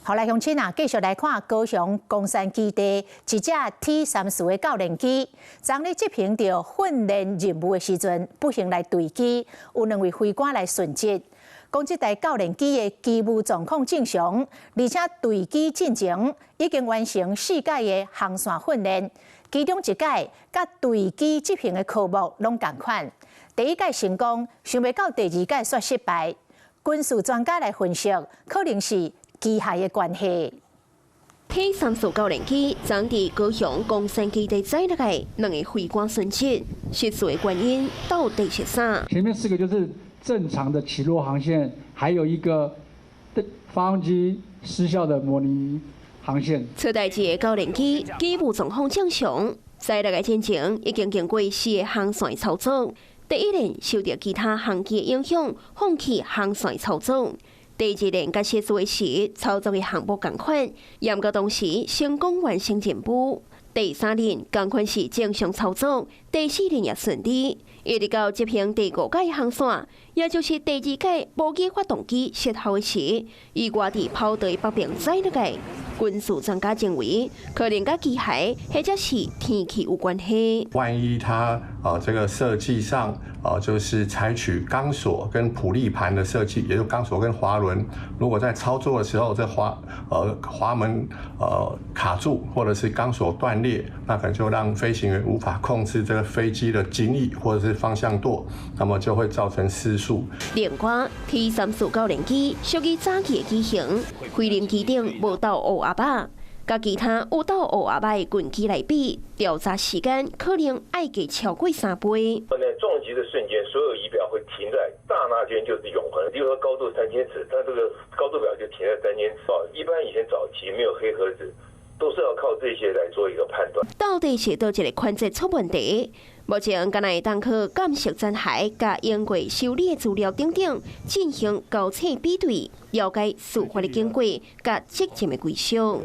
後來鄉親繼續來看高雄岡山基地一隻 T-34的教練機，昨日執行着訓練任務的時陣，不幸來墜機，有2位飛官來殉職。講這台教練機的機務狀況正常，而且墜機進前已經完成4屆的航線訓練，其中1屆甲墜機執行的科目攏同款。第1屆成功，想袂到第2屆卻失敗。軍事專家來分析，可能是機械的關係。T-34教練機昨佇高雄岡山基地載落來，2個飛官殉職，失事的原因到底是啥？前面4個就是正常的起落航線，還有一個發動機失效的模擬航線。初代機的教練機機務狀況正常，載落來進程已經經過4個航線操作。第1輪受到其他航機的影響，放棄航線操作。第2輪甲失事時操作的項目同款，嚴格當時成功完成任務。第3輪同款是正常操作，第4輪也順利，一直到執行第5屆航線，也就是第2屆模擬發動機失效時，意外地跑道北邊載落來。軍事專家認為，可能甲機械或者是天氣有關係。萬一它這個設計上就是採取鋼索跟普利盤的設計，也就是鋼索跟滑輪，如果在操作的時候這滑門卡住，或者是鋼索斷裂，那可能就讓飛行員無法控制這個飛機的襟翼或者是方向舵，那麼就會造成失速。另外 ，T-34教練機屬於早期的機型，飛行機頂無到烏鴉巴，甲其他有到烏鴉巴的軍機來比，調查時間可能愛給超過3倍。撞擊的瞬間，所有儀表會停在剎那間，就是永恆。比如說高度3000尺，它這個高度表就停在3000尺。一般以前早期沒有黑盒子，都是要靠這些來做一個判斷。到底是倒一個環節出問題？目前敢若會當去鑑識殘骸、甲英國修理的資料等等，進行交叉比對，了解事發的經過、甲責任的歸屬。